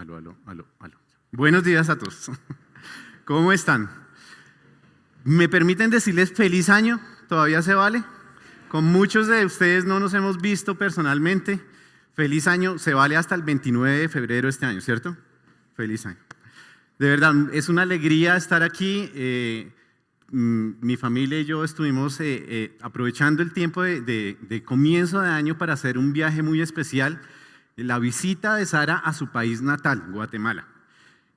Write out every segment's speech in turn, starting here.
Aló, aló, aló, aló. Buenos días a todos. ¿Cómo están? ¿Me permiten decirles feliz año? ¿Todavía se vale? Con muchos de ustedes no nos hemos visto personalmente. Feliz año, se vale hasta el 29 de febrero de este año, ¿cierto? Feliz año. De verdad, es una alegría estar aquí. Mi familia y yo estuvimos aprovechando el tiempo de comienzo de año para hacer un viaje muy especial, la visita de Sara a su país natal, Guatemala.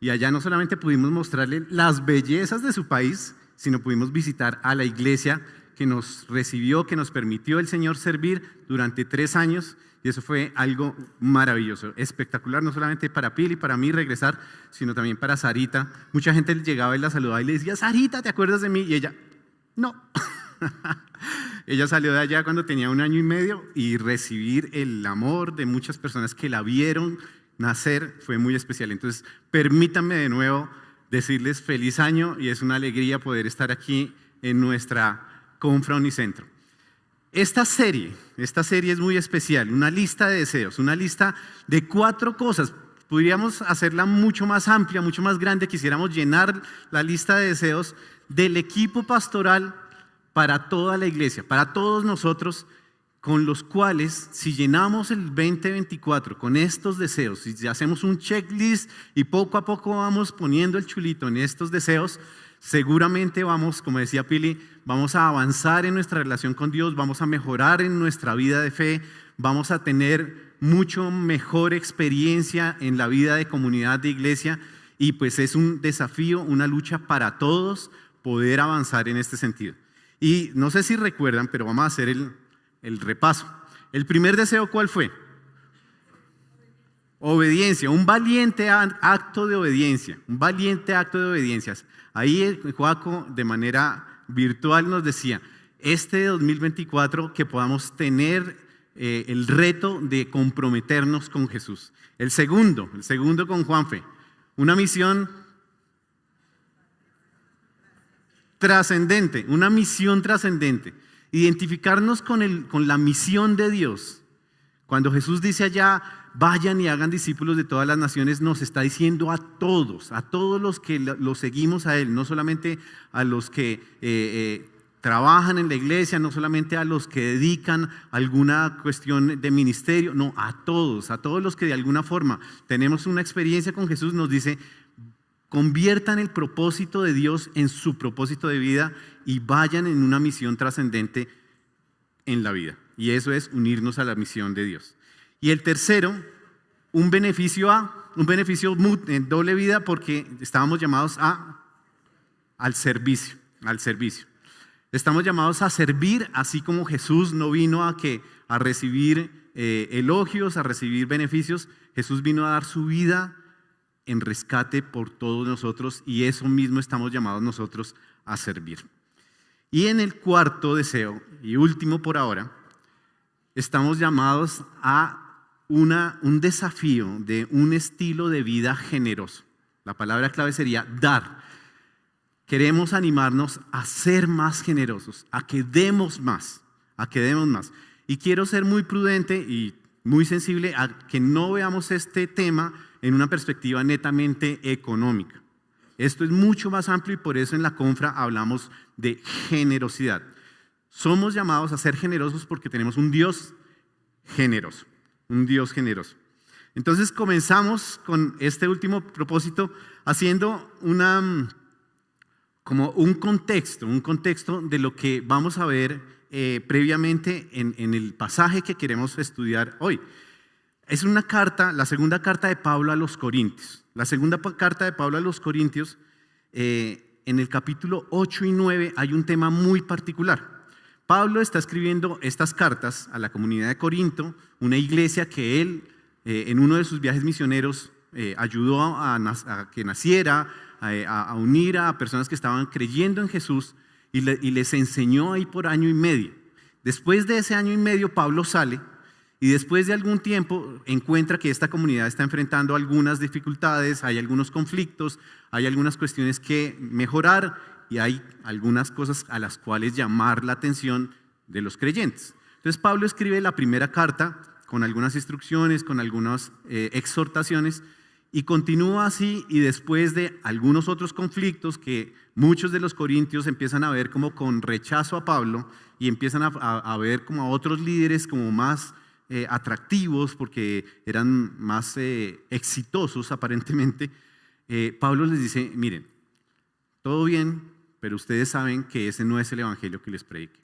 Y allá no solamente pudimos mostrarle las bellezas de su país, sino pudimos visitar a la iglesia que nos recibió, que nos permitió el Señor servir durante 3 años. Y eso fue algo maravilloso, espectacular, no solamente para Pili y para mí regresar, sino también para Sarita. Mucha gente llegaba y la saludaba y le decía, Sarita, ¿te acuerdas de mí? Y ella, no. Ella salió de allá cuando tenía 1 año y medio y recibir el amor de muchas personas que la vieron nacer fue muy especial. Entonces, permítanme de nuevo decirles feliz año y es una alegría poder estar aquí en nuestra Confra Unicentro. Esta serie es muy especial, una lista de deseos, una lista de 4 cosas. Podríamos hacerla mucho más amplia, mucho más grande, quisiéramos llenar la lista de deseos del equipo pastoral para toda la iglesia, para todos nosotros, con los cuales, si llenamos el 2024 con estos deseos, si hacemos un checklist y poco a poco vamos poniendo el chulito en estos deseos, seguramente vamos, como decía Pili, vamos a avanzar en nuestra relación con Dios, vamos a mejorar en nuestra vida de fe, vamos a tener mucho mejor experiencia en la vida de comunidad de iglesia y pues es un desafío, una lucha para todos poder avanzar en este sentido. Y no sé si recuerdan, pero vamos a hacer el repaso. El primer deseo, ¿cuál fue? Obediencia, un valiente acto de obediencia, un valiente acto de obediencia. Ahí Joaco de manera virtual nos decía, este 2024 que podamos tener el reto de comprometernos con Jesús. El segundo con Juanfe, una misión trascendente, una misión trascendente. Identificarnos con la misión de Dios. Cuando Jesús dice allá, vayan y hagan discípulos de todas las naciones, nos está diciendo a todos los que lo seguimos a Él, no solamente a los que trabajan en la iglesia, no solamente a los que dedican alguna cuestión de ministerio, no, a todos los que de alguna forma tenemos una experiencia con Jesús, nos dice, conviertan el propósito de Dios en su propósito de vida y vayan en una misión trascendente en la vida. Y eso es unirnos a la misión de Dios. Y el tercero, un beneficio en doble vida porque estábamos llamados al servicio. Estamos llamados a servir así como Jesús no vino a recibir elogios, a recibir beneficios. Jesús vino a dar su vida en rescate por todos nosotros y eso mismo estamos llamados nosotros a servir. Y en el cuarto deseo y último por ahora, estamos llamados a un desafío de un estilo de vida generoso. La palabra clave sería dar. Queremos animarnos a ser más generosos, a que demos más. Y quiero ser muy prudente y muy sensible a que no veamos este tema en una perspectiva netamente económica. Esto es mucho más amplio y por eso en la Confra hablamos de generosidad. Somos llamados a ser generosos porque tenemos un Dios generoso, Entonces comenzamos con este último propósito haciendo como un contexto de lo que vamos a ver previamente en el pasaje que queremos estudiar hoy. Es una carta, la segunda carta de Pablo a los Corintios. La segunda carta de Pablo a los Corintios, en el capítulo 8 y 9 hay un tema muy particular. Pablo está escribiendo estas cartas a la comunidad de Corinto, una iglesia que él en uno de sus viajes misioneros ayudó a que naciera, a unir a personas que estaban creyendo en Jesús y les enseñó ahí por 1 año y medio. Después de ese 1 año y medio Pablo sale y después de algún tiempo encuentra que esta comunidad está enfrentando algunas dificultades, hay algunos conflictos, hay algunas cuestiones que mejorar y hay algunas cosas a las cuales llamar la atención de los creyentes. Entonces Pablo escribe la primera carta con algunas instrucciones, con algunas exhortaciones Y continúa así, y después de algunos otros conflictos que muchos de los corintios empiezan a ver como con rechazo a Pablo y empiezan a ver como a otros líderes como más atractivos porque eran más exitosos aparentemente, Pablo les dice, miren, todo bien, pero ustedes saben que ese no es el evangelio que les prediqué.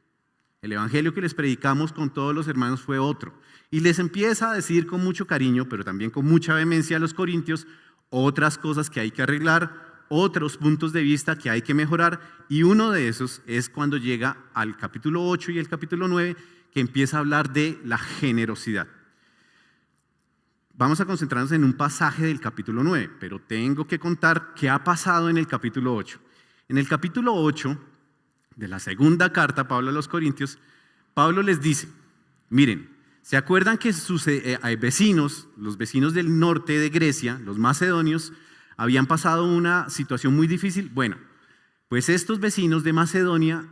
El evangelio que les predicamos con todos los hermanos fue otro. Y les empieza a decir con mucho cariño, pero también con mucha vehemencia a los corintios, otras cosas que hay que arreglar, otros puntos de vista que hay que mejorar. Y uno de esos es cuando llega al capítulo 8 y el capítulo 9, que empieza a hablar de la generosidad. Vamos a concentrarnos en un pasaje del capítulo 9, pero tengo que contar qué ha pasado en el capítulo 8. En el capítulo 8 de la segunda carta, Pablo a los Corintios, Pablo les dice, miren, ¿se acuerdan que sus vecinos, los vecinos del norte de Grecia, los macedonios, habían pasado una situación muy difícil? Bueno, pues estos vecinos de Macedonia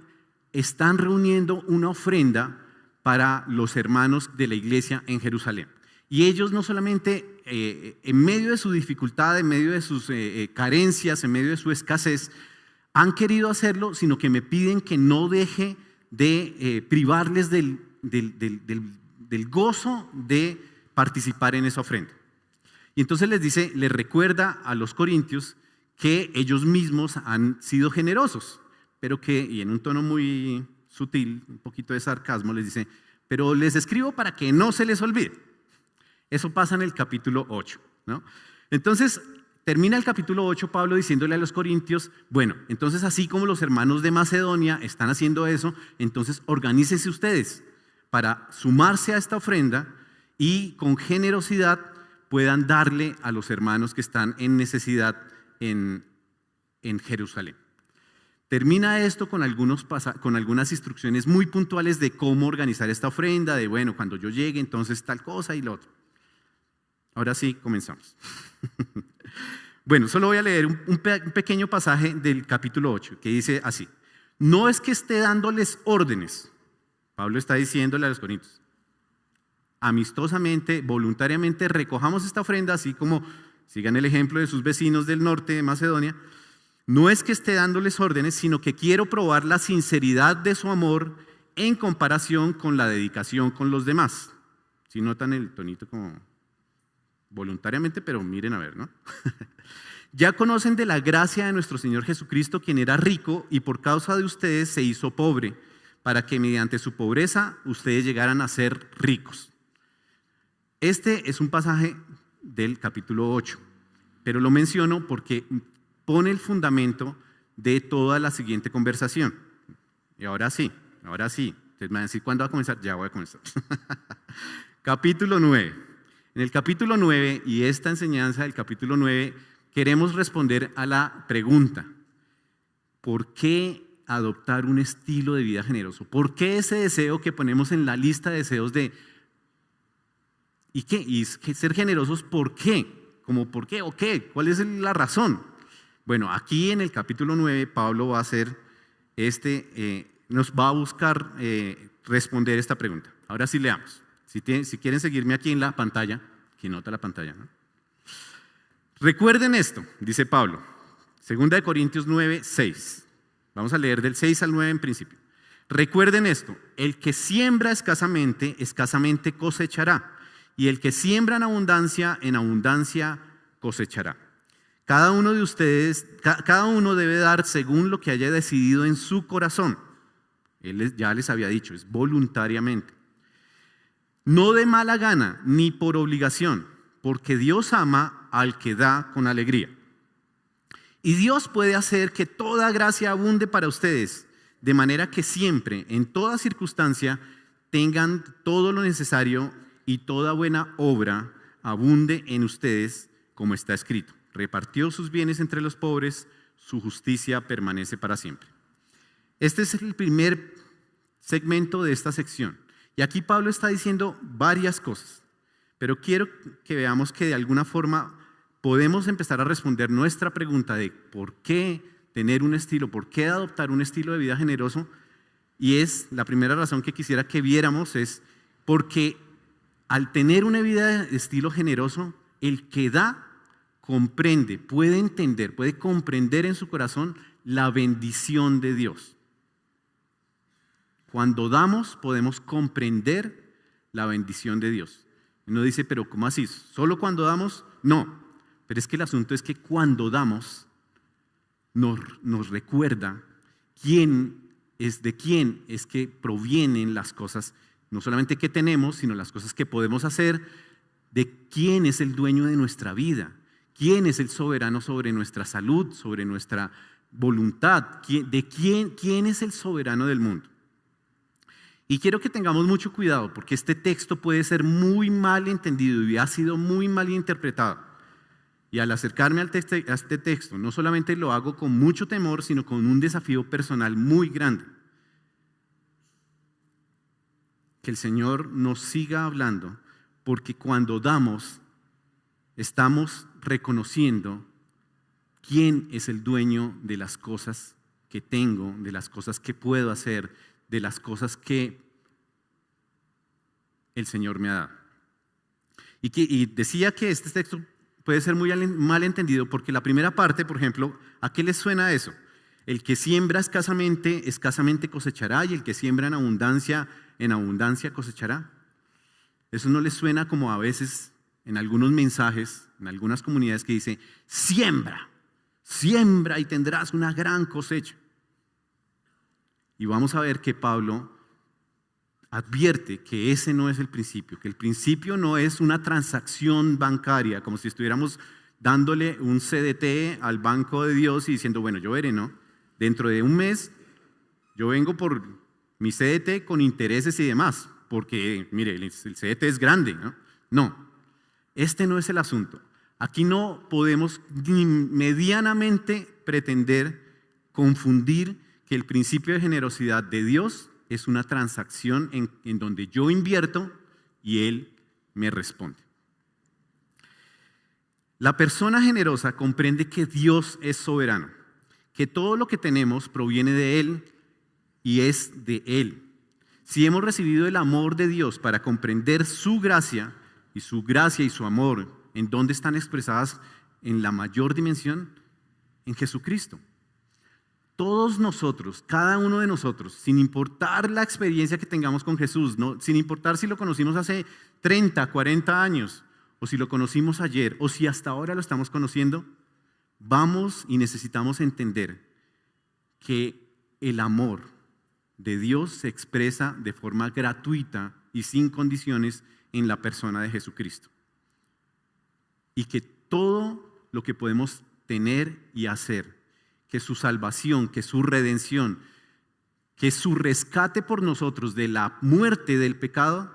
están reuniendo una ofrenda para los hermanos de la iglesia en Jerusalén. Y ellos no solamente en medio de su dificultad, en medio de sus carencias, en medio de su escasez, han querido hacerlo, sino que me piden que no deje de privarles del gozo de participar en esa ofrenda. Y entonces les recuerda a los corintios que ellos mismos han sido generosos, pero que, y en un tono muy sutil, un poquito de sarcasmo, les dice, pero les escribo para que no se les olvide. Eso pasa en el capítulo 8, ¿no? Entonces, termina el capítulo 8 Pablo diciéndole a los corintios, bueno, entonces así como los hermanos de Macedonia están haciendo eso, entonces organícense ustedes para sumarse a esta ofrenda y con generosidad puedan darle a los hermanos que están en necesidad en Jerusalén. Termina esto con algunas instrucciones muy puntuales de cómo organizar esta ofrenda, de bueno, cuando yo llegue entonces tal cosa y lo otro. Ahora sí, comenzamos. Bueno, solo voy a leer un pequeño pasaje del capítulo 8 que dice así, no es que esté dándoles órdenes, Pablo está diciéndole a los corintios, amistosamente, voluntariamente recojamos esta ofrenda, así como sigan el ejemplo de sus vecinos del norte de Macedonia. No es que esté dándoles órdenes, sino que quiero probar la sinceridad de su amor en comparación con la dedicación con los demás. Si notan el tonito como voluntariamente, pero miren a ver, ¿no? Ya conocen de la gracia de nuestro Señor Jesucristo, quien era rico y por causa de ustedes se hizo pobre, para que mediante su pobreza ustedes llegaran a ser ricos. Este es un pasaje del capítulo 8, pero lo menciono porque pone el fundamento de toda la siguiente conversación. Y ahora sí. Ustedes me van a decir, ¿cuándo va a comenzar? Ya voy a comenzar. Capítulo 9. En el capítulo 9 y esta enseñanza del capítulo 9 queremos responder a la pregunta, ¿por qué adoptar un estilo de vida generoso? ¿Por qué ese deseo que ponemos en la lista de deseos de ¿y qué? ¿Y ser generosos por qué? ¿Cómo por qué o qué? ¿Cuál es la razón? Bueno, aquí en el capítulo 9 Pablo va a hacer nos va a buscar responder esta pregunta. Ahora sí leamos. Si quieren seguirme aquí en la pantalla, que nota la pantalla, ¿no? Recuerden esto, dice Pablo, 2 Corintios 9, 6. Vamos a leer del 6 al 9 en principio. Recuerden esto, el que siembra escasamente, escasamente cosechará, y el que siembra en abundancia cosechará. Cada uno de ustedes, cada uno debe dar según lo que haya decidido en su corazón. Él ya les había dicho, es voluntariamente. No de mala gana, ni por obligación, porque Dios ama al que da con alegría. Y Dios puede hacer que toda gracia abunde para ustedes, de manera que siempre, en toda circunstancia, tengan todo lo necesario y toda buena obra abunde en ustedes, como está escrito. Repartió sus bienes entre los pobres, su justicia permanece para siempre. Este es el primer segmento de esta sección. Y aquí Pablo está diciendo varias cosas, pero quiero que veamos que de alguna forma podemos empezar a responder nuestra pregunta de por qué tener un estilo, por qué adoptar un estilo de vida generoso. Y es la primera razón que quisiera que viéramos es porque al tener una vida de estilo generoso, el que da comprende, puede entender, puede comprender en su corazón la bendición de Dios. Cuando damos, podemos comprender la bendición de Dios. Uno dice, pero ¿cómo así? ¿Solo cuando damos? No. Pero es que el asunto es que cuando damos, nos recuerda quién es que provienen las cosas, no solamente que tenemos, sino las cosas que podemos hacer, de quién es el dueño de nuestra vida, quién es el soberano sobre nuestra salud, sobre nuestra voluntad, quién es el soberano del mundo. Y quiero que tengamos mucho cuidado porque este texto puede ser muy mal entendido y ha sido muy mal interpretado. Y al acercarme a este texto, no solamente lo hago con mucho temor, sino con un desafío personal muy grande. Que el Señor nos siga hablando, porque cuando damos, estamos reconociendo quién es el dueño de las cosas que tengo, de las cosas que puedo hacer, de las cosas que el Señor me ha dado. Y decía que este texto puede ser muy mal entendido porque la primera parte, por ejemplo, ¿a qué les suena eso? El que siembra escasamente, escasamente cosechará, y el que siembra en abundancia cosechará. Eso no les suena como a veces en algunos mensajes, en algunas comunidades que dice, siembra y tendrás una gran cosecha. Y vamos a ver que Pablo advierte que ese no es el principio, que el principio no es una transacción bancaria, como si estuviéramos dándole un CDT al banco de Dios y diciendo, bueno, yo veré, ¿no? Dentro de un mes yo vengo por mi CDT con intereses y demás, porque mire, el CDT es grande, ¿no? No, este no es el asunto. Aquí no podemos ni medianamente pretender confundir que el principio de generosidad de Dios es una transacción en donde yo invierto y Él me responde. La persona generosa comprende que Dios es soberano, que todo lo que tenemos proviene de Él y es de Él. Si hemos recibido el amor de Dios para comprender su gracia y su amor, ¿en dónde están expresadas en la mayor dimensión? En Jesucristo. Todos nosotros, cada uno de nosotros, sin importar la experiencia que tengamos con Jesús, ¿no? Sin importar si lo conocimos hace 30, 40 años, o si lo conocimos ayer, o si hasta ahora lo estamos conociendo, vamos y necesitamos entender que el amor de Dios se expresa de forma gratuita y sin condiciones en la persona de Jesucristo. Y que todo lo que podemos tener y hacer, que su salvación, que su redención, que su rescate por nosotros de la muerte del pecado,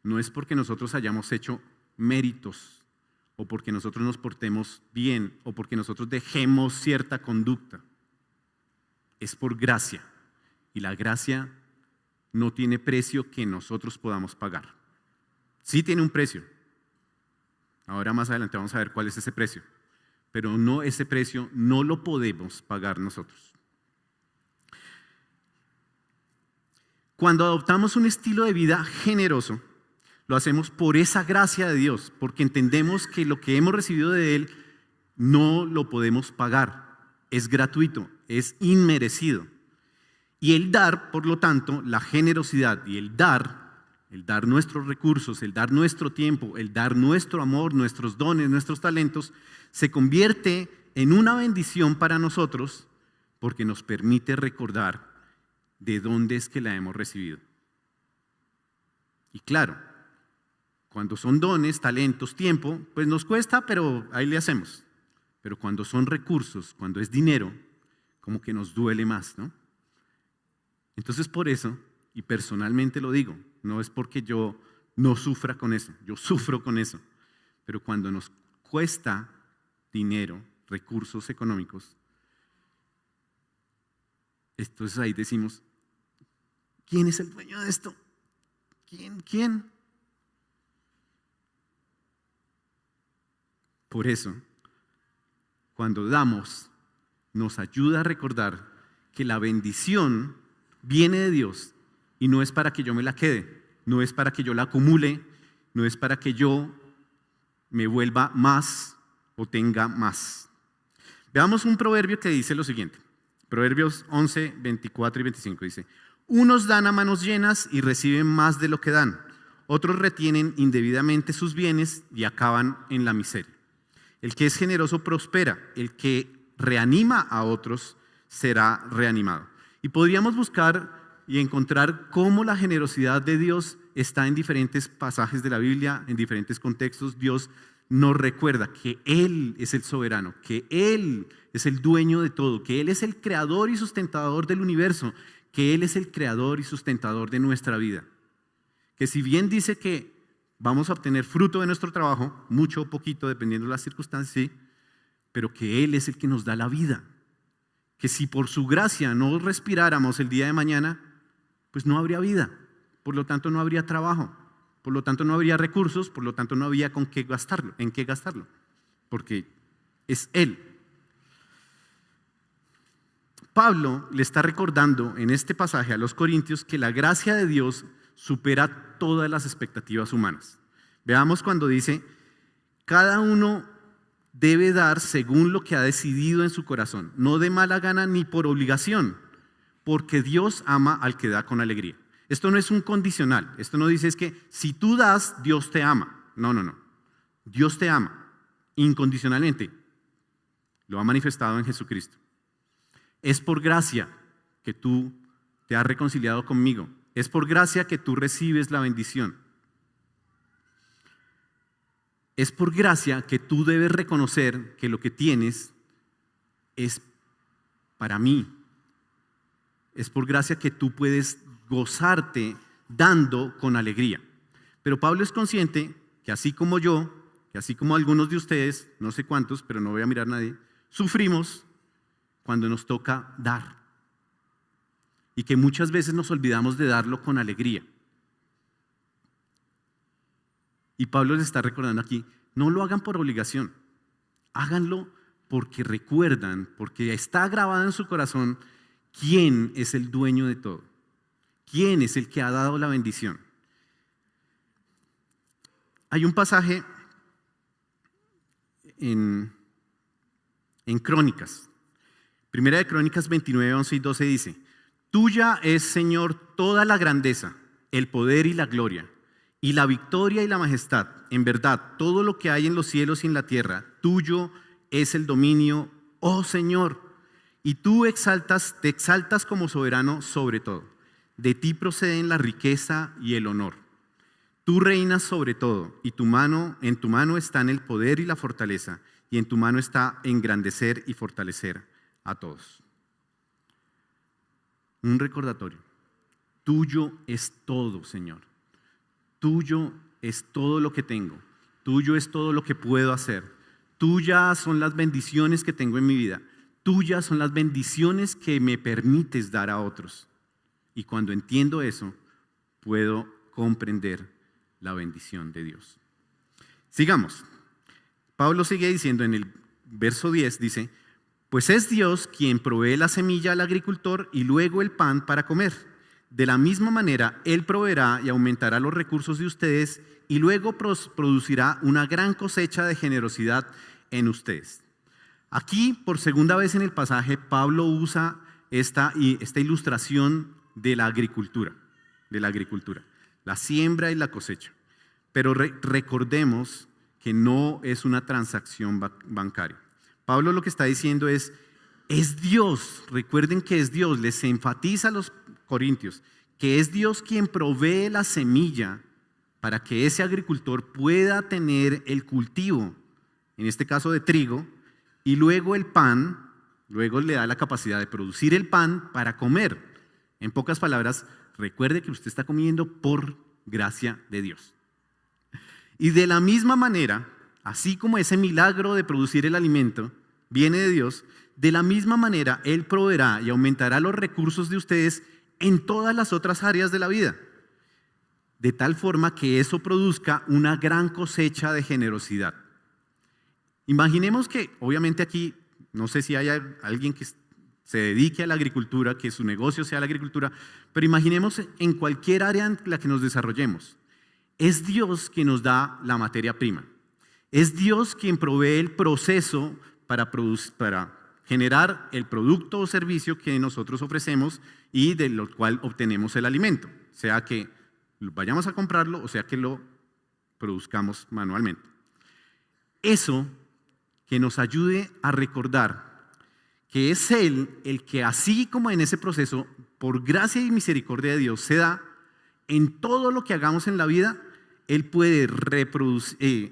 no es porque nosotros hayamos hecho méritos o porque nosotros nos portemos bien o porque nosotros dejemos cierta conducta. Es por gracia, y la gracia no tiene precio que nosotros podamos pagar. Sí tiene un precio. Ahora más adelante vamos a ver cuál es ese precio. Pero no, ese precio no lo podemos pagar nosotros. Cuando adoptamos un estilo de vida generoso, lo hacemos por esa gracia de Dios, porque entendemos que lo que hemos recibido de Él no lo podemos pagar, es gratuito, es inmerecido. Y el dar, por lo tanto, la generosidad y el dar nuestros recursos, el dar nuestro tiempo, el dar nuestro amor, nuestros dones, nuestros talentos, se convierte en una bendición para nosotros porque nos permite recordar de dónde es que la hemos recibido. Y claro, cuando son dones, talentos, tiempo, pues nos cuesta, pero ahí le hacemos. Pero cuando son recursos, cuando es dinero, como que nos duele más, ¿no? Entonces por eso, y personalmente lo digo, no es porque yo no sufra con eso, yo sufro con eso, pero cuando nos cuesta dinero, recursos económicos, entonces ahí decimos, ¿quién es el dueño de esto? ¿Quién? Por eso, cuando damos, nos ayuda a recordar que la bendición viene de Dios y no es para que yo me la quede, no es para que yo la acumule, no es para que yo me vuelva más o tenga más. Veamos un proverbio que dice lo siguiente. Proverbios 11, 24 y 25 dice: unos dan a manos llenas y reciben más de lo que dan. Otros retienen indebidamente sus bienes y acaban en la miseria. El que es generoso prospera. El que reanima a otros será reanimado. Y podríamos buscar y encontrar cómo la generosidad de Dios está en diferentes pasajes de la Biblia, en diferentes contextos. Dios nos recuerda que Él es el soberano, que Él es el dueño de todo, que Él es el creador y sustentador del universo, que Él es el creador y sustentador de nuestra vida. Que si bien dice que vamos a obtener fruto de nuestro trabajo, mucho o poquito, dependiendo de las circunstancias, sí, pero que Él es el que nos da la vida. Que si por su gracia no respiráramos el día de mañana, pues no habría vida, por lo tanto no habría trabajo, por lo tanto no habría recursos, por lo tanto no habría con qué gastarlo, en qué gastarlo, porque es Él. Pablo le está recordando en este pasaje a los corintios que la gracia de Dios supera todas las expectativas humanas. Veamos cuando dice: cada uno debe dar según lo que ha decidido en su corazón, no de mala gana ni por obligación, porque Dios ama al que da con alegría. Esto no es un condicional, esto no dice es que si tú das, Dios te ama. No. Dios te ama incondicionalmente. Lo ha manifestado en Jesucristo. Es por gracia que tú te has reconciliado conmigo. Es por gracia que tú recibes la bendición. Es por gracia que tú debes reconocer que lo que tienes es para mí. Es por gracia que tú puedes gozarte dando con alegría. Pero Pablo es consciente que así como yo, que así como algunos de ustedes, no sé cuántos, pero no voy a mirar a nadie, sufrimos cuando nos toca dar. Y que muchas veces nos olvidamos de darlo con alegría. Y Pablo les está recordando aquí: no lo hagan por obligación, háganlo porque recuerdan, porque está grabado en su corazón quién es el dueño de todo, quién es el que ha dado la bendición. Hay un pasaje en Crónicas, Primera de Crónicas 29, 11 y 12 dice: tuya es, Señor, toda la grandeza, el poder y la gloria, y la victoria y la majestad. En verdad, todo lo que hay en los cielos y en la tierra, tuyo es el dominio, oh Señor. Y tú te exaltas como soberano sobre todo. De ti proceden la riqueza y el honor. Tú reinas sobre todo, y en tu mano están el poder y la fortaleza, y en tu mano está engrandecer y fortalecer a todos. Un recordatorio: tuyo es todo, Señor. Tuyo es todo lo que tengo. Tuyo es todo lo que puedo hacer. Tuyas son las bendiciones que tengo en mi vida. Tuyas son las bendiciones que me permites dar a otros. Y cuando entiendo eso, puedo comprender la bendición de Dios. Sigamos. Pablo sigue diciendo en el verso 10, dice: pues es Dios quien provee la semilla al agricultor y luego el pan para comer. De la misma manera, Él proveerá y aumentará los recursos de ustedes y luego producirá una gran cosecha de generosidad en ustedes. Aquí, por segunda vez en el pasaje, Pablo usa esta ilustración de la agricultura, la siembra y la cosecha. Pero recordemos que no es una transacción bancaria. Pablo lo que está diciendo es Dios, recuerden que es Dios, les enfatiza a los corintios, que es Dios quien provee la semilla para que ese agricultor pueda tener el cultivo, en este caso de trigo, y luego el pan, luego le da la capacidad de producir el pan para comer. En pocas palabras, recuerde que usted está comiendo por gracia de Dios. Y de la misma manera, así como ese milagro de producir el alimento viene de Dios, de la misma manera Él proveerá y aumentará los recursos de ustedes en todas las otras áreas de la vida, de tal forma que eso produzca una gran cosecha de generosidad. Imaginemos que, obviamente aquí, no sé si hay alguien que se dedique a la agricultura, que su negocio sea la agricultura, pero imaginemos en cualquier área en la que nos desarrollemos. Es Dios quien nos da la materia prima. Es Dios quien provee el proceso para generar el producto o servicio que nosotros ofrecemos y de lo cual obtenemos el alimento, sea que vayamos a comprarlo o sea que lo produzcamos manualmente. Eso que nos ayude a recordar que es Él el que, así como en ese proceso, por gracia y misericordia de Dios, se da en todo lo que hagamos en la vida. Él puede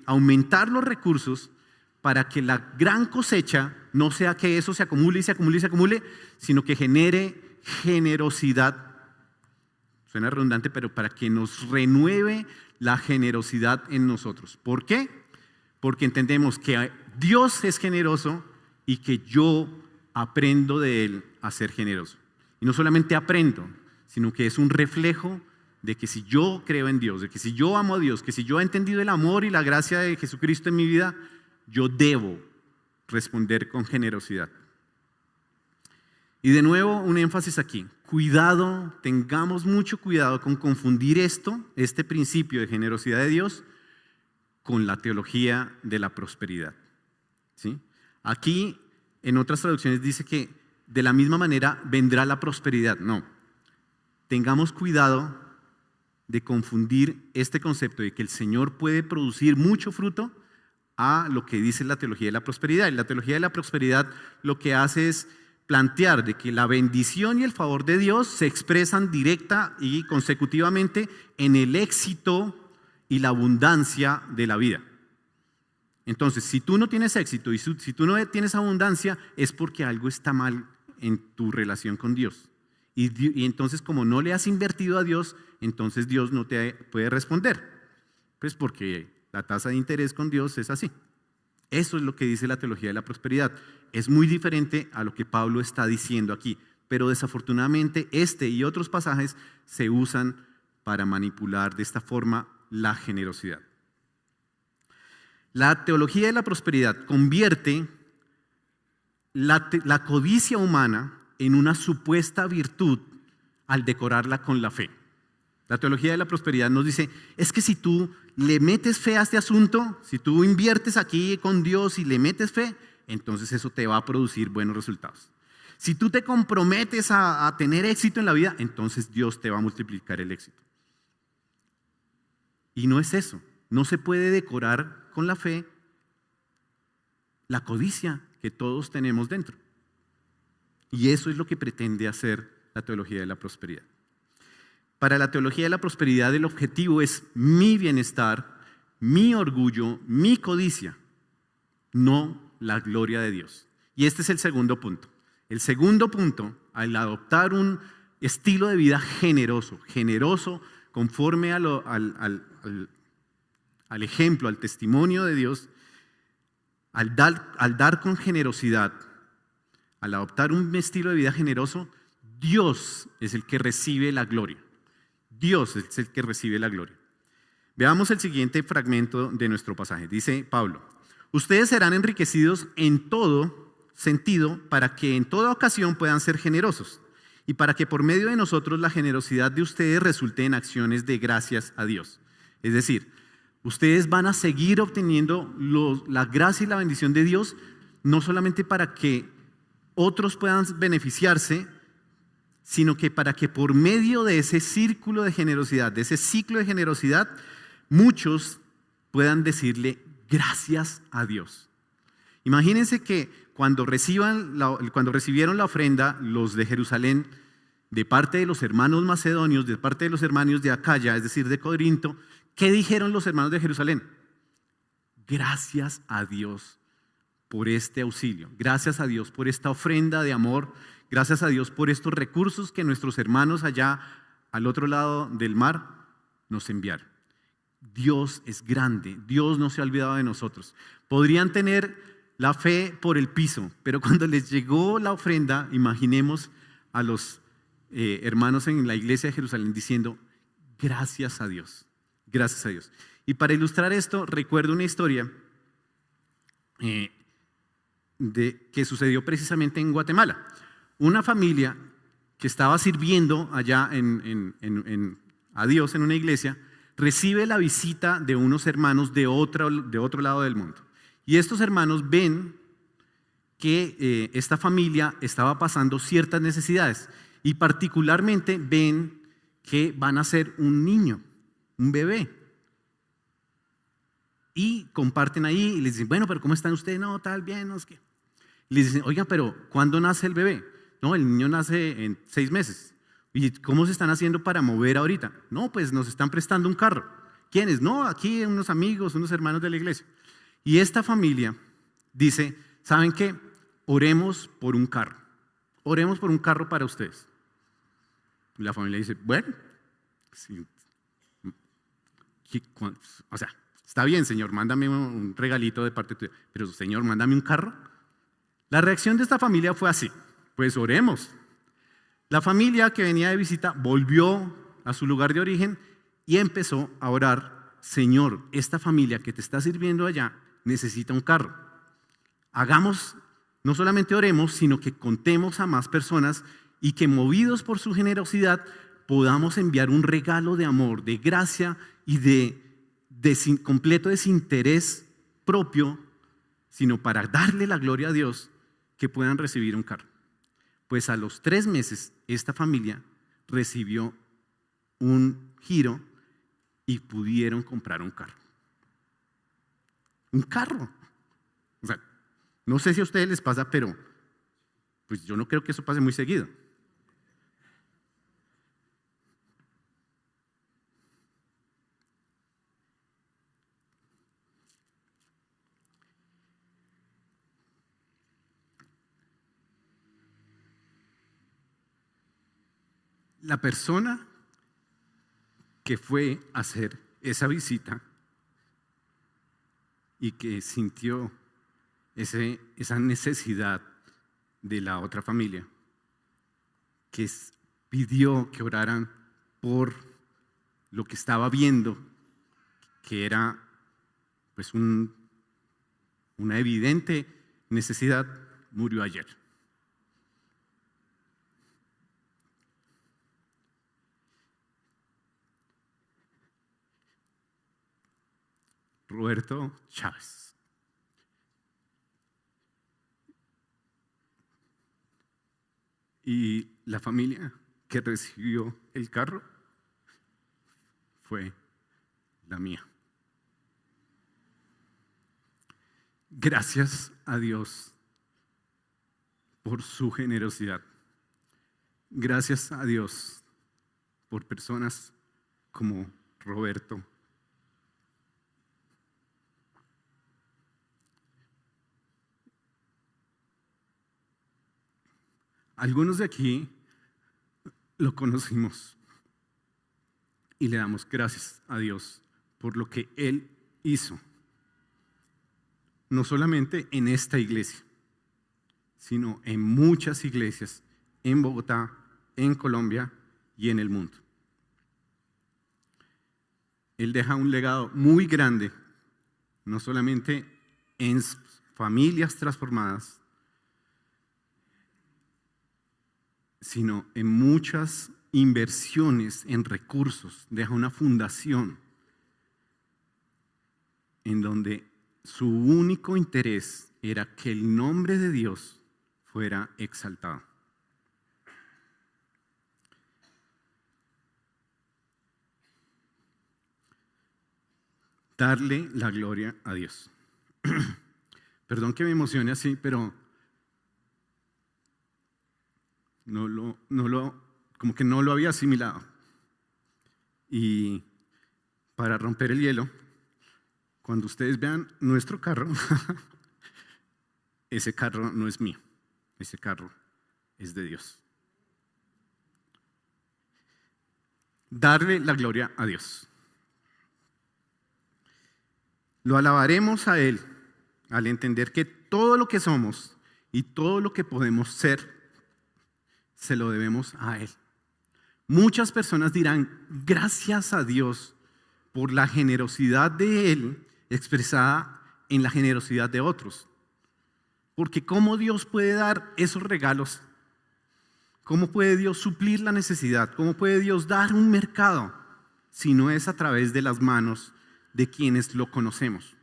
aumentar los recursos para que la gran cosecha no sea que eso se acumule y se acumule y se acumule, sino que genere generosidad. Suena redundante, pero para que nos renueve la generosidad en nosotros. ¿Por qué? Porque entendemos que Dios es generoso y que yo aprendo de Él a ser generoso. Y no solamente aprendo, sino que es un reflejo de que si yo creo en Dios, de que si yo amo a Dios, que si yo he entendido el amor y la gracia de Jesucristo en mi vida, yo debo responder con generosidad. Y de nuevo un énfasis aquí. Cuidado, tengamos mucho cuidado con confundir este principio de generosidad de Dios con la teología de la prosperidad. ¿Sí? Aquí en otras traducciones dice que de la misma manera vendrá la prosperidad. No, tengamos cuidado de confundir este concepto de que el Señor puede producir mucho fruto a lo que dice la teología de la prosperidad. Y la teología de la prosperidad lo que hace es plantear de que la bendición y el favor de Dios se expresan directa y consecutivamente en el éxito y la abundancia de la vida. Entonces, si tú no tienes éxito y si tú no tienes abundancia, es porque algo está mal en tu relación con Dios. Y entonces, como no le has invertido a Dios, entonces Dios no te puede responder. Pues porque la tasa de interés con Dios es así. Eso es lo que dice la teología de la prosperidad. Es muy diferente a lo que Pablo está diciendo aquí. Pero desafortunadamente este y otros pasajes se usan para manipular de esta forma la generosidad. La teología de la prosperidad convierte la codicia humana en una supuesta virtud al decorarla con la fe. La teología de la prosperidad nos dice, es que si tú le metes fe a este asunto, si tú inviertes aquí con Dios y le metes fe, entonces eso te va a producir buenos resultados. Si tú te comprometes a tener éxito en la vida, entonces Dios te va a multiplicar el éxito. Y no es eso. No se puede decorar con la fe la codicia que todos tenemos dentro. Y eso es lo que pretende hacer la teología de la prosperidad. Para la teología de la prosperidad el objetivo es mi bienestar, mi orgullo, mi codicia, no la gloria de Dios. Y este es el segundo punto. El segundo punto, al adoptar un estilo de vida generoso conforme al ejemplo, al testimonio de Dios, al dar con generosidad, al adoptar un estilo de vida generoso, Dios es el que recibe la gloria. Dios es el que recibe la gloria. Veamos el siguiente fragmento de nuestro pasaje. Dice Pablo, ustedes serán enriquecidos en todo sentido para que en toda ocasión puedan ser generosos y para que por medio de nosotros la generosidad de ustedes resulte en acciones de gracias a Dios. Es decir, ustedes van a seguir obteniendo la gracia y la bendición de Dios, no solamente para que otros puedan beneficiarse, sino que para que por medio de ese círculo de generosidad, de ese ciclo de generosidad, muchos puedan decirle gracias a Dios. Imagínense que cuando recibieron la ofrenda los de Jerusalén, de parte de los hermanos macedonios, de parte de los hermanos de Acaya, es decir, de Corinto, ¿qué dijeron los hermanos de Jerusalén? Gracias a Dios por este auxilio, gracias a Dios por esta ofrenda de amor, gracias a Dios por estos recursos que nuestros hermanos allá al otro lado del mar nos enviaron. Dios es grande, Dios no se ha olvidado de nosotros. Podrían tener la fe por el piso, pero cuando les llegó la ofrenda, imaginemos a los hermanos en la iglesia de Jerusalén diciendo, gracias a Dios, gracias a Dios. Y para ilustrar esto, recuerdo una historia que sucedió precisamente en Guatemala. Una familia que estaba sirviendo allá a Dios en una iglesia, recibe la visita de unos hermanos de otro lado del mundo. Y estos hermanos ven que esta familia estaba pasando ciertas necesidades y particularmente ven que van a ser un niño, un bebé. Y comparten ahí y les dicen, bueno, pero ¿cómo están ustedes? No, tal, bien, no sé qué. Les dicen, oiga, pero ¿cuándo nace el bebé? No, el niño nace en 6 meses. ¿Y cómo se están haciendo para mover ahorita? No, pues nos están prestando un carro. ¿Quiénes? No, aquí unos amigos, unos hermanos de la iglesia. Y esta familia dice, ¿saben qué? Oremos por un carro. Oremos por un carro para ustedes. Y la familia dice, bueno, sí, o sea, está bien, Señor, mándame un regalito de parte tuya, pero Señor, mándame un carro. La reacción de esta familia fue así, pues oremos. La familia que venía de visita volvió a su lugar de origen y empezó a orar, Señor, esta familia que te está sirviendo allá necesita un carro. Hagamos, no solamente oremos, sino que contemos a más personas y que movidos por su generosidad podamos enviar un regalo de amor, de gracia y de completo desinterés propio, sino para darle la gloria a Dios, que puedan recibir un carro. Pues a los 3 meses esta familia recibió un giro y pudieron comprar un carro. Un carro. O sea, no sé si a ustedes les pasa, pero pues yo no creo que eso pase muy seguido. La persona que fue a hacer esa visita y que sintió esa necesidad de la otra familia, que pidió que oraran por lo que estaba viendo, que era pues una evidente necesidad, murió ayer. Roberto Chávez. Y la familia que recibió el carro fue la mía. Gracias a Dios por su generosidad. Gracias a Dios por personas como Roberto. Algunos de aquí lo conocimos y le damos gracias a Dios por lo que Él hizo. No solamente en esta iglesia, sino en muchas iglesias en Bogotá, en Colombia y en el mundo. Él deja un legado muy grande, no solamente en familias transformadas, sino en muchas inversiones en recursos. Deja una fundación en donde su único interés era que el nombre de Dios fuera exaltado. Darle la gloria a Dios. Perdón que me emocione así, pero como que no lo había asimilado. Y para romper el hielo, cuando ustedes vean nuestro carro, ese carro no es mío, ese carro es de Dios. Darle la gloria a Dios. Lo alabaremos a Él al entender que todo lo que somos y todo lo que podemos ser se lo debemos a Él. Muchas personas dirán, gracias a Dios por la generosidad de Él expresada en la generosidad de otros. Porque ¿cómo Dios puede dar esos regalos? ¿Cómo puede Dios suplir la necesidad? ¿Cómo puede Dios dar un mercado sino es a través de las manos de quienes lo conocemos.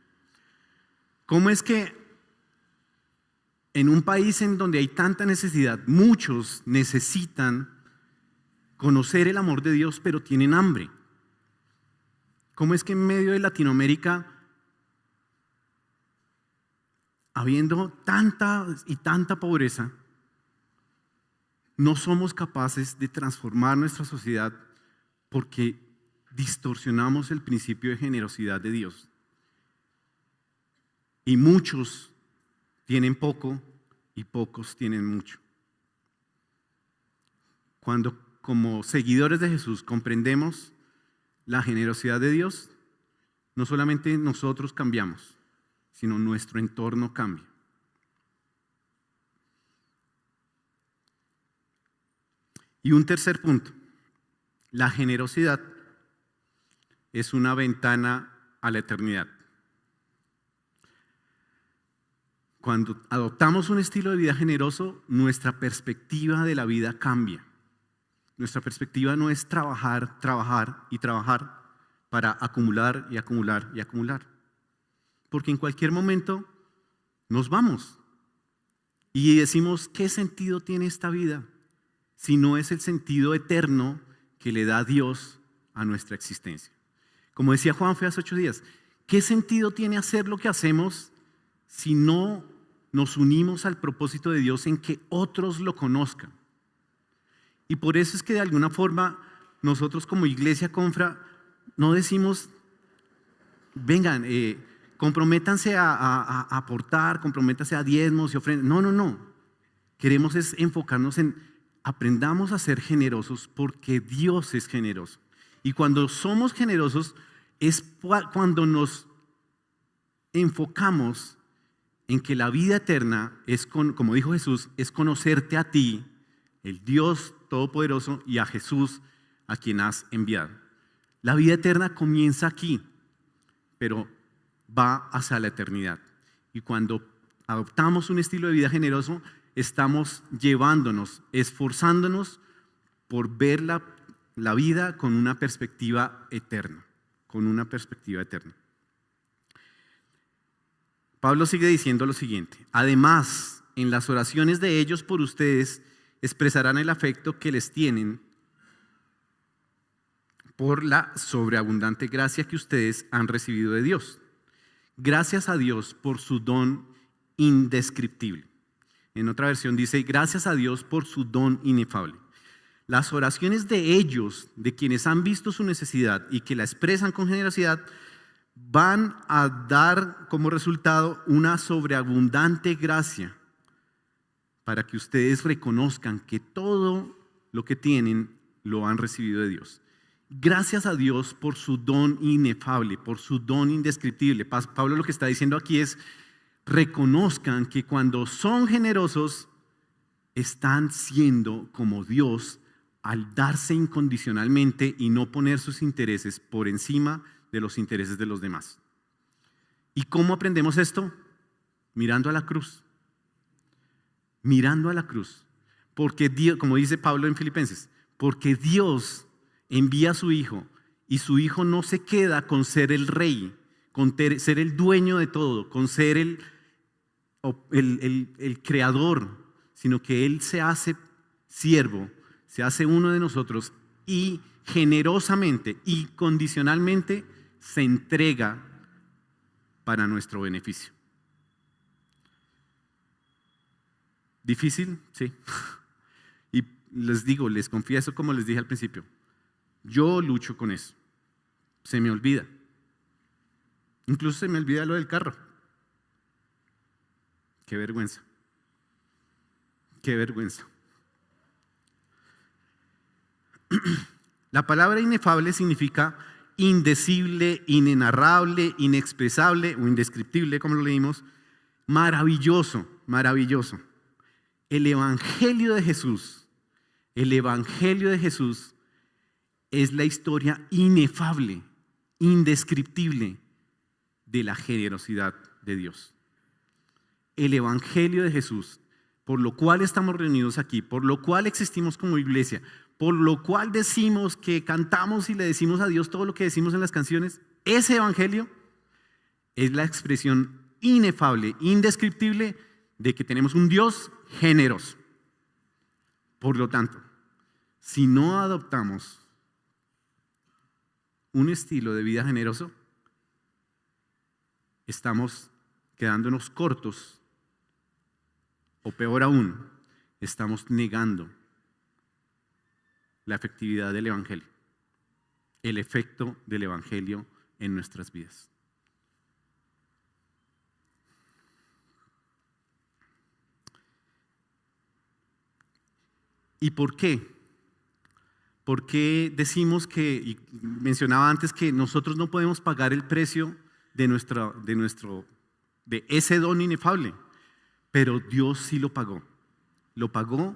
¿Cómo es que en un país en donde hay tanta necesidad, muchos necesitan conocer el amor de Dios, pero tienen hambre? ¿Cómo es que en medio de Latinoamérica, habiendo tanta y tanta pobreza, no somos capaces de transformar nuestra sociedad porque distorsionamos el principio de generosidad de Dios? Y muchos tienen poco y pocos tienen mucho. Cuando como seguidores de Jesús comprendemos la generosidad de Dios, no solamente nosotros cambiamos, sino nuestro entorno cambia. Y un tercer punto, la generosidad es una ventana a la eternidad. Cuando adoptamos un estilo de vida generoso, nuestra perspectiva de la vida cambia. Nuestra perspectiva no es trabajar, trabajar y trabajar para acumular y acumular y acumular. Porque en cualquier momento nos vamos y decimos, ¿qué sentido tiene esta vida si no es el sentido eterno que le da Dios a nuestra existencia? Como decía Juanfe hace 8 días, ¿qué sentido tiene hacer lo que hacemos si no nos unimos al propósito de Dios en que otros lo conozcan? Y por eso es que de alguna forma nosotros como iglesia Confra no decimos, vengan, comprométanse a aportar, comprométanse a diezmos y ofrendas. No. Queremos es enfocarnos en aprendamos a ser generosos porque Dios es generoso. Y cuando somos generosos es cuando nos enfocamos en que la vida eterna es, como dijo Jesús, es conocerte a ti, el Dios Todopoderoso, y a Jesús a quien has enviado. La vida eterna comienza aquí, pero va hacia la eternidad. Y cuando adoptamos un estilo de vida generoso, estamos llevándonos, esforzándonos por ver la vida con una perspectiva eterna, Pablo sigue diciendo lo siguiente: además, en las oraciones de ellos por ustedes expresarán el afecto que les tienen por la sobreabundante gracia que ustedes han recibido de Dios. Gracias a Dios por su don indescriptible. En otra versión dice, gracias a Dios por su don inefable. Las oraciones de ellos, de quienes han visto su necesidad y que la expresan con generosidad, van a dar como resultado una sobreabundante gracia para que ustedes reconozcan que todo lo que tienen lo han recibido de Dios. Gracias a Dios por su don inefable, por su don indescriptible. Pablo lo que está diciendo aquí es, reconozcan que cuando son generosos, están siendo como Dios al darse incondicionalmente y no poner sus intereses por encima de los intereses de los demás. ¿Y cómo aprendemos esto? Mirando a la cruz. Mirando a la cruz. Porque Dios, como dice Pablo en Filipenses, porque Dios envía a su Hijo y su Hijo no se queda con ser el rey, con ser el dueño de todo, con ser el creador, sino que Él se hace siervo, se hace uno de nosotros y generosamente y condicionalmente se entrega para nuestro beneficio. ¿Difícil? Sí. Y les confieso, como les dije al principio, yo lucho con eso. Se me olvida. Incluso se me olvida lo del carro. Qué vergüenza. Qué vergüenza. La palabra inefable significa indecible, inenarrable, inexpresable o indescriptible, como lo leímos. Maravilloso, maravilloso. El Evangelio de Jesús es la historia inefable, indescriptible de la generosidad de Dios. El Evangelio de Jesús por lo cual estamos reunidos aquí, por lo cual existimos como iglesia, por lo cual decimos que cantamos y le decimos a Dios todo lo que decimos en las canciones, ese evangelio es la expresión inefable, indescriptible de que tenemos un Dios generoso. Por lo tanto, si no adoptamos un estilo de vida generoso, estamos quedándonos cortos, o peor aún, estamos negando la efectividad del evangelio, el efecto del evangelio en nuestras vidas. ¿Y por qué? ¿Por qué decimos que, y mencionaba antes que nosotros no podemos pagar el precio de ese don inefable? Pero Dios sí lo pagó. Lo pagó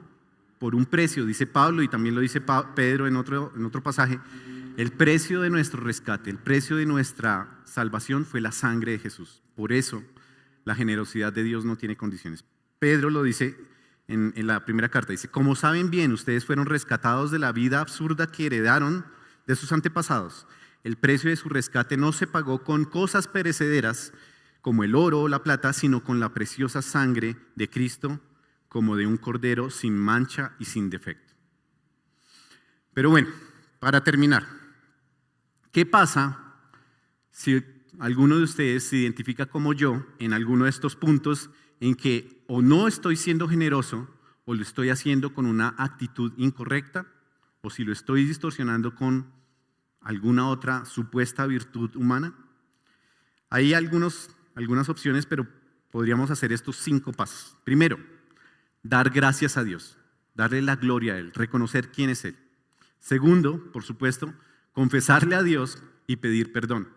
por un precio, dice Pablo, y también lo dice Pedro en otro pasaje. El precio de nuestro rescate, el precio de nuestra salvación fue la sangre de Jesús. Por eso la generosidad de Dios no tiene condiciones. Pedro lo dice en la primera carta, dice: como saben bien, ustedes fueron rescatados de la vida absurda que heredaron de sus antepasados. El precio de su rescate no se pagó con cosas perecederas como el oro o la plata, sino con la preciosa sangre de Cristo, como de un cordero sin mancha y sin defecto. Pero bueno, para terminar, ¿qué pasa si alguno de ustedes se identifica como yo en alguno de estos puntos en que o no estoy siendo generoso, o lo estoy haciendo con una actitud incorrecta, o si lo estoy distorsionando con alguna otra supuesta virtud humana? Hay algunas opciones, pero podríamos hacer estos 5 pasos. Primero, dar gracias a Dios, darle la gloria a Él, reconocer quién es Él. Segundo, por supuesto, confesarle a Dios y pedir perdón.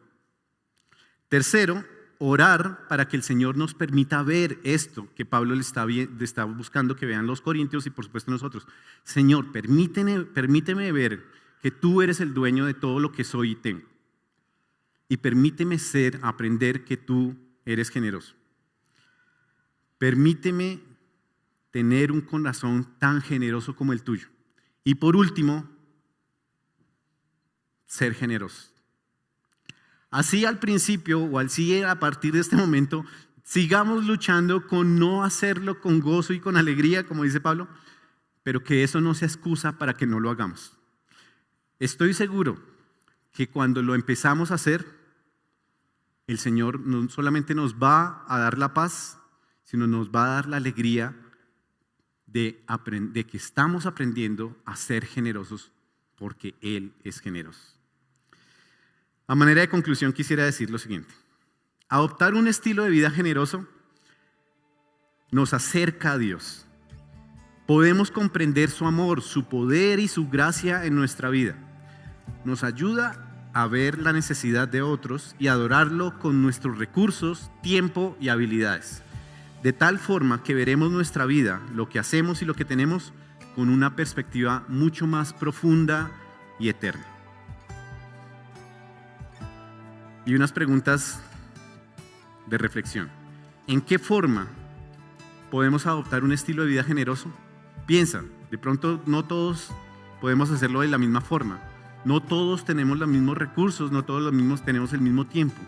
Tercero, orar para que el Señor nos permita ver esto que Pablo le está buscando que vean los corintios y por supuesto nosotros. Señor, permíteme ver que tú eres el dueño de todo lo que soy y tengo. Y permíteme aprender que tú eres generoso. Permíteme tener un corazón tan generoso como el tuyo. Y por último, ser generoso. Así al principio o así a partir de este momento, sigamos luchando con no hacerlo con gozo y con alegría, como dice Pablo, pero que eso no sea excusa para que no lo hagamos. Estoy seguro que cuando lo empezamos a hacer, el Señor no solamente nos va a dar la paz, sino nos va a dar la alegría de que estamos aprendiendo a ser generosos porque Él es generoso. A manera de conclusión quisiera decir lo siguiente: adoptar un estilo de vida generoso nos acerca a Dios. Podemos comprender su amor, su poder y su gracia en nuestra vida. Nos ayuda a ver la necesidad de otros y adorarlo con nuestros recursos, tiempo y habilidades. De tal forma que veremos nuestra vida, lo que hacemos y lo que tenemos, con una perspectiva mucho más profunda y eterna. Y unas preguntas de reflexión. ¿En qué forma podemos adoptar un estilo de vida generoso? Piensa, de pronto no todos podemos hacerlo de la misma forma. No todos tenemos los mismos recursos, no todos tenemos el mismo tiempo.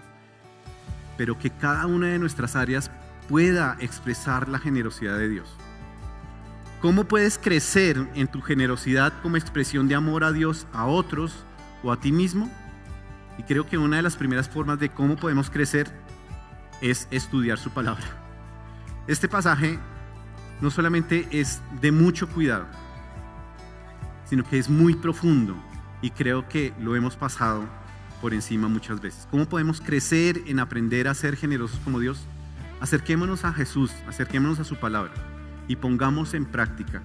Pero que cada una de nuestras áreas pueda expresar la generosidad de Dios. ¿Cómo puedes crecer en tu generosidad como expresión de amor a Dios, a otros o a ti mismo? Y creo que una de las primeras formas de cómo podemos crecer es estudiar su palabra. Este pasaje no solamente es de mucho cuidado, sino que es muy profundo y creo que lo hemos pasado por encima muchas veces. ¿Cómo podemos crecer en aprender a ser generosos como Dios? Acerquémonos a Jesús, acerquémonos a su palabra y pongamos en práctica,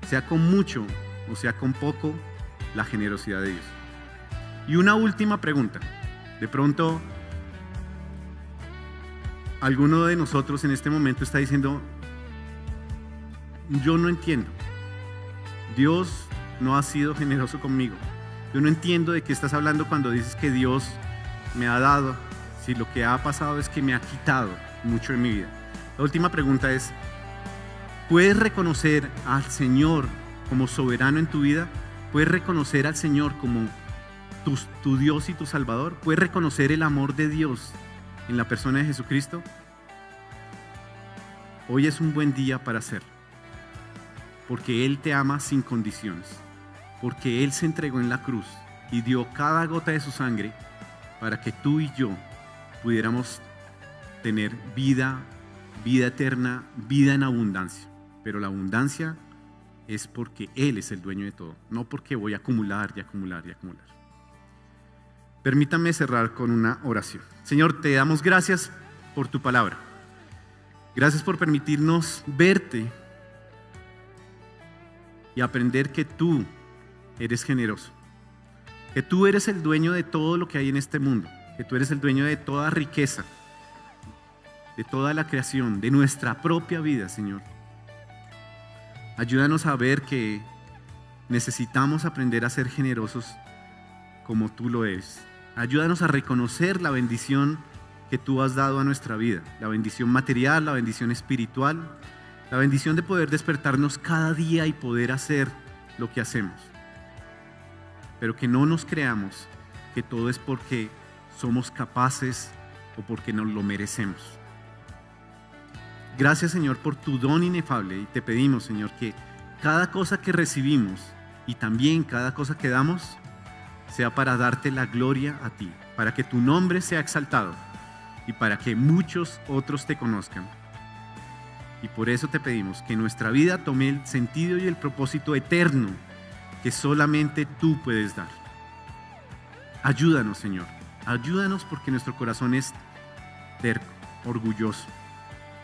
sea con mucho o sea con poco, la generosidad de Dios. Y una última pregunta. De pronto, alguno de nosotros en este momento está diciendo: yo no entiendo. Dios no ha sido generoso conmigo. Yo no entiendo de qué estás hablando cuando dices que Dios me ha dado, si lo que ha pasado es que me ha quitado mucho en mi vida. La última pregunta es: ¿Puedes reconocer al Señor como soberano en tu vida? ¿Puedes reconocer al Señor como tu Dios y tu Salvador? ¿Puedes reconocer el amor de Dios en la persona de Jesucristo? Hoy es un buen día para hacerlo, porque Él te ama sin condiciones, porque Él se entregó en la cruz y dio cada gota de su sangre para que tú y yo pudiéramos tener vida eterna, vida en abundancia. Pero la abundancia es porque Él es el dueño de todo, no porque voy a acumular y acumular y acumular. Permítame cerrar con una oración. Señor, te damos gracias por tu palabra. Gracias por permitirnos verte y aprender que tú eres generoso, que tú eres el dueño de todo lo que hay en este mundo, que tú eres el dueño de toda riqueza, de toda la creación, de nuestra propia vida, Señor. Ayúdanos a ver que necesitamos aprender a ser generosos como tú lo eres. Ayúdanos a reconocer la bendición que tú has dado a nuestra vida, la bendición material, la bendición espiritual, la bendición de poder despertarnos cada día y poder hacer lo que hacemos. Pero que no nos creamos que todo es porque somos capaces o porque nos lo merecemos. Gracias, Señor, por tu don inefable, y te pedimos, Señor, que cada cosa que recibimos y también cada cosa que damos sea para darte la gloria a ti, para que tu nombre sea exaltado y para que muchos otros te conozcan. Y por eso te pedimos que nuestra vida tome el sentido y el propósito eterno que solamente tú puedes dar. Ayúdanos, Señor, ayúdanos, porque nuestro corazón es terco, orgulloso,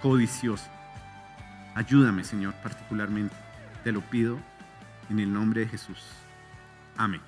codicioso. Ayúdame, Señor, particularmente. Te lo pido en el nombre de Jesús. Amén.